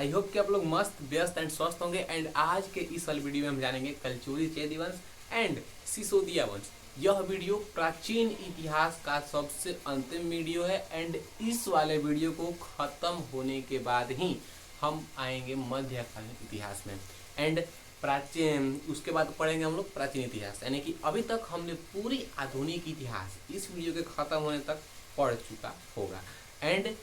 I hope कि आप लोग मस्त व्यस्त एंड स्वस्थ होंगे। एंड आज के इस वाले वीडियो में हम जानेंगे कलचुरी चेदी वंश एंड सिसोदिया वंश। यह वीडियो प्राचीन इतिहास का सबसे अंतिम वीडियो है एंड इस वाले वीडियो को खत्म होने के बाद ही हम आएंगे मध्यकालीन इतिहास में। एंड प्राचीन उसके बाद पढ़ेंगे हम लोग प्राचीन इतिहास, यानी कि अभी तक हमने पूरी आधुनिक इतिहास इस वीडियो के खत्म होने तक पढ़ चुका होगा। एंड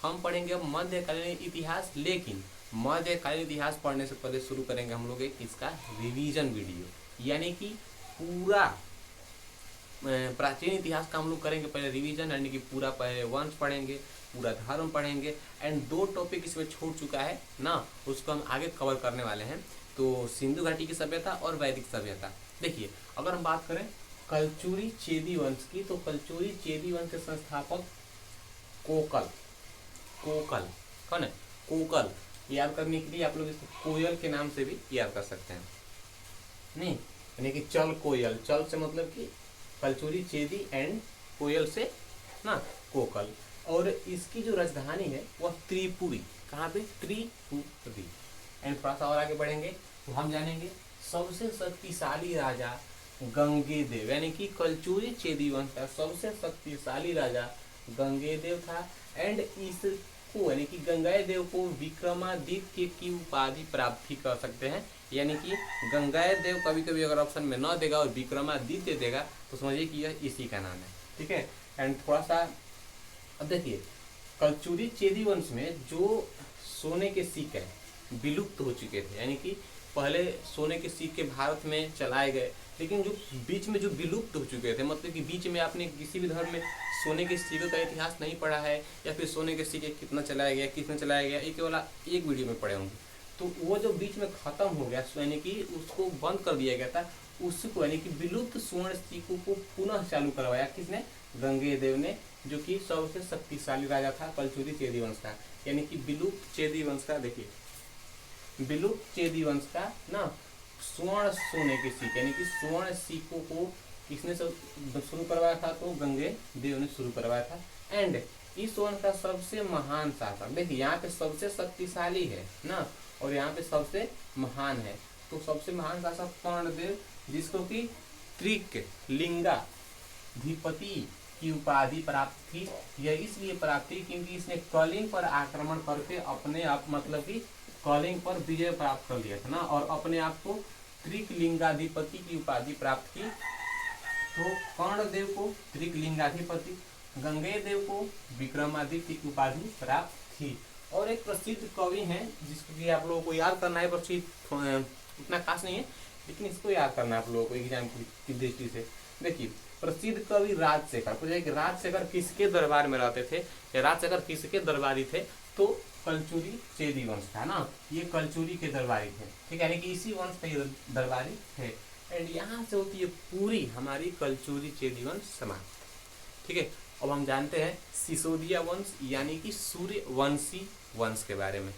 हम पढ़ेंगे अब मध्यकालीन इतिहास, लेकिन मध्यकालीन इतिहास पढ़ने से पहले शुरू करेंगे हम लोग एक इसका रिवीजन वीडियो, यानी कि पूरा प्राचीन इतिहास का हम लोग करेंगे पहले रिवीजन, यानी कि पूरा पहले वंश पढ़ेंगे, पूरा धर्म पढ़ेंगे। एंड दो टॉपिक इसमें छूट चुका है ना, उसको हम आगे कवर करने वाले हैं। तो सिंधु घाटी की सभ्यता और वैदिक सभ्यता। देखिए, अगर हम बात करें कलचुरी चेदी वंश की, तो कलचुरी चेदी वंश के संस्थापक कोकल कौन है? कोकल। याद करने के लिए आप लोग इसको कोयल के नाम से भी याद कर सकते हैं, नहीं यानी कि चल कोयल, चल से मतलब कि कलचुरी चेदी एंड कोयल से ना कोकल। और इसकी जो राजधानी है वह त्रिपुरी। कहाँ पे? त्रिपुरी। एंड थोड़ा सा और आगे बढ़ेंगे तो हम जानेंगे सबसे शक्तिशाली राजा गंगेदेव, यानी कि कलचुरी चेदी वंश का सबसे शक्तिशाली राजा गंगेदेव था। एंड इसको यानी कि गंगेदेव को विक्रमादित्य की उपाधि प्राप्ति कर सकते हैं, यानी कि गंगेदेव कभी कभी अगर ऑप्शन में न देगा और विक्रमादित्य देगा तो समझिए कि यह इसी का नाम है, ठीक है। एंड थोड़ा सा अब देखिए, कलचुरी चेदी वंश में जो सोने के सिक्के विलुप्त हो चुके थे, यानी कि पहले सोने के सिक्के भारत में चलाए गए, लेकिन जो बीच में जो विलुप्त हो चुके थे, मतलब कि बीच में आपने किसी भी धर्म में सोने के सिक्के का इतिहास नहीं पढ़ा है, या फिर सोने के सिक्के कितना चलाया गया, किसने चलाया गया, ये केवल एक वीडियो में पढ़े होंगे। तो वो जो बीच में खत्म हो गया, यानी कि उसको बंद कर दिया गया था, उसको यानी कि विलुप्त स्वर्ण सिक्कों को पुनः चालू करवाया किसने? गंगेदेव ने, जो कि सबसे शक्तिशाली राजा था कलचुरी चेदी वंश का। यानी कि विलुप्त चेदी वंश का, देखिए विलुप्त चेदी वंश का ना स्वर्ण सोने के सिक्के, यानी कि स्वर्ण सिक्कों को किसने शुरू करवाया था? तो गंगे देव ने शुरू करवाया था। एंड इस वंश का सबसे महान शासक, देखिए यहाँ पे सबसे शक्तिशाली है ना, और यहाँ पे सबसे महान है। तो सबसे महान शासक कर्णदेव, जिसको कि त्रिक लिंगाधिपति की उपाधि प्राप्त थी। यह इसलिए प्राप्त थी क्योंकि इसने कलिंग पर आक्रमण करके अपने आप, मतलब कि कलिंग पर विजय प्राप्त कर लिया था ना, और अपने आप को त्रिकलिंगाधिपति की उपाधि प्राप्त की। तो कर्णदेव को त्रिकलिंगाधिपति, गंगेदेव को विक्रमादित्य की उपाधि प्राप्त थी। और एक प्रसिद्ध कवि हैं जिसको कि आप लोगों को याद करना है, प्रसिद्ध उतना खास नहीं है लेकिन इसको याद करना है आप लोगों को एग्जाम की दृष्टि से। देखिए, प्रसिद्ध कवि राजशेखर, पूछे कि राजशेखर किसके दरबार में रहते थे, या राजशेखर किसके दरबारी थे? तो कलचुरी चेदी वंश था ना, ये कलचुरी के दरबारी थे, ठीक है, यानी कि इसी वंश के दरबारी थे। एंड यहाँ से होती है पूरी हमारी कलचुरी चेदी वंश समाप्त, ठीक है। अब हम जानते हैं सिसोदिया वंश, यानी कि सूर्यवंशी वंश के बारे में।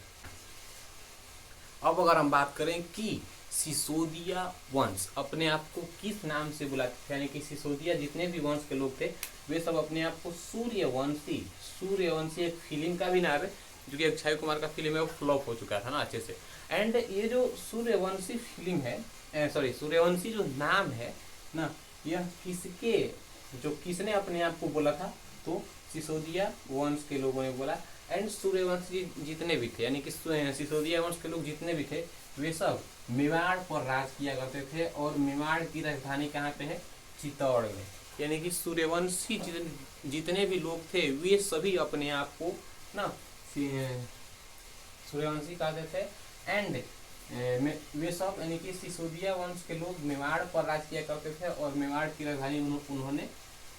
अब अगर हम बात करें कि सिसोदिया वंश अपने आप को किस नाम से बुलाते थे, यानी कि सिसोदिया जितने भी वंश के लोग थे वे सब अपने आप को सूर्यवंशी एक फिल्म का भी नाम है, जो कि अक्षय कुमार का फिल्म है, वो फ्लॉप हो चुका था ना अच्छे से। एंड ये जो सूर्यवंशी फिल्म है, सूर्यवंशी जो नाम है ना, यह किसने अपने आप को बोला था? तो सिसोदिया वंश के लोगों ने बोला। एंड सूर्यवंशी जितने भी थे, यानी कि सिसोदिया वंश के लोग जितने भी थे, वे सब मेवाड़ पर राज किया करते थे, और मेवाड़ की राजधानी कहाँ पे है? चित्तौड़ में। यानी कि सूर्यवंशी जितने भी लोग थे वे सभी अपने आप को ना सूर्यवंशी कहते थे। एंड वे सब यानी कि सिसोदिया वंश के लोग मेवाड़ पर राज किया करते थे, और मेवाड़ की राजधानी उन्होंने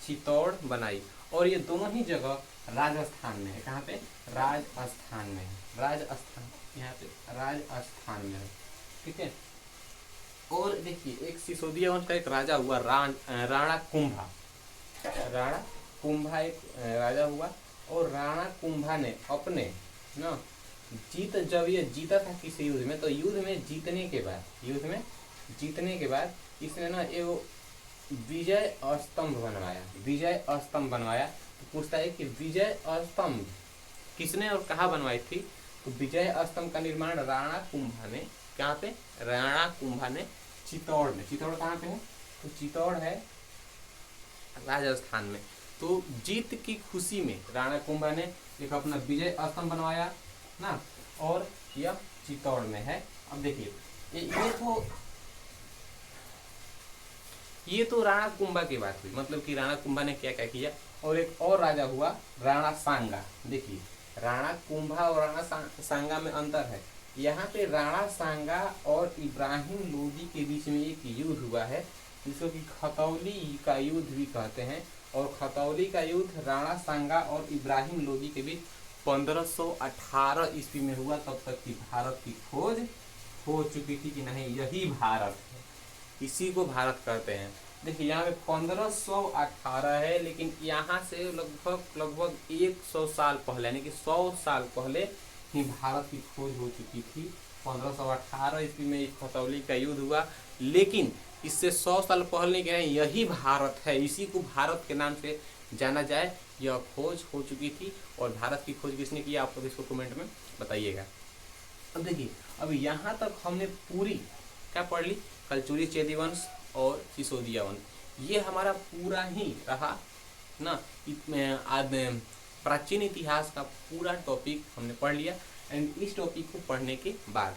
चित्तौड़ बनाई। और ये दोनों ही जगह राजस्थान में है। कहाँ पे? राजस्थान में है, राजस्थान, यहाँ पे राजस्थान में है, ठीक है। और देखिए, एक सिसोदिया वंश का एक राजा हुआ राणा कुंभा एक राजा हुआ, और राणा कुंभा ने अपने ना जब ये जीता था किसी युद्ध में, तो युद्ध में जीतने के बाद इसने ना एक विजय स्तंभ बनवाया। तो पूछता है कि विजय स्तंभ किसने और कहाँ बनवाई थी? तो विजय स्तंभ का निर्माण राणा कुंभा ने, कहाँ पे, राणा कुंभा ने चित्तौड़ में, चित्तौड़ कहाँ पे है, तो चित्तौड़ है राजस्थान में। तो जीत की खुशी में राणा कुंभा ने एक अपना विजय स्तंभ बनवाया ना, और यह चित्तौड़ में है। अब देखिए ये तो राणा कुंभा की बात हुई, मतलब कि राणा कुंभा ने क्या क्या किया। और एक और राजा हुआ राणा सांगा। देखिए राणा कुंभा और राणा सांगा में अंतर है। यहाँ पे राणा सांगा और इब्राहिम लोदी के बीच में एक युद्ध हुआ है, जिसको कि खतौली का युद्ध भी कहते हैं। और खतौली का युद्ध राणा सांगा और इब्राहिम लोदी के बीच 1518 ईस्वी में हुआ। तब तक की भारत की खोज हो चुकी थी कि नहीं यही भारत है, इसी को भारत कहते हैं। देखिए यहाँ पे 1518 है, लेकिन यहाँ से लगभग 100 साल पहले, यानी कि 100 साल पहले ही भारत की खोज हो चुकी थी। 1518 ईस्वी में खतौली का युद्ध हुआ, लेकिन इससे 100 साल पहले क्या है, यही भारत है, इसी को भारत के नाम से जाना जाए। यह खोज हो चुकी थी। और भारत की खोज किसने की, आप लोग इसको कमेंट में बताइएगा। अब देखिए, अब यहाँ तक हमने पूरी क्या पढ़ ली, कलचुरी चेदीवंश और सिसोदिया वंश। ये हमारा पूरा ही रहा ना, प्राचीन इतिहास का पूरा टॉपिक हमने पढ़ लिया। एंड इस टॉपिक को पढ़ने के बाद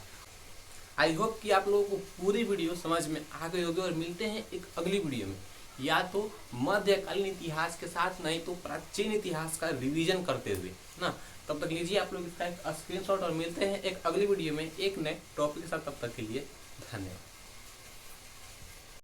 आई होप कि आप लोगों को पूरी वीडियो समझ में आ गई होगी। और मिलते हैं एक अगली वीडियो में, या तो मध्यकालीन इतिहास के साथ, नहीं तो प्राचीन इतिहास का रिवीजन करते हुए ना। तब तक लीजिए आप लोग इसका एक स्क्रीनशॉट और मिलते हैं एक अगली वीडियो में एक नए टॉपिक के साथ। तब तक के लिए धन्यवाद।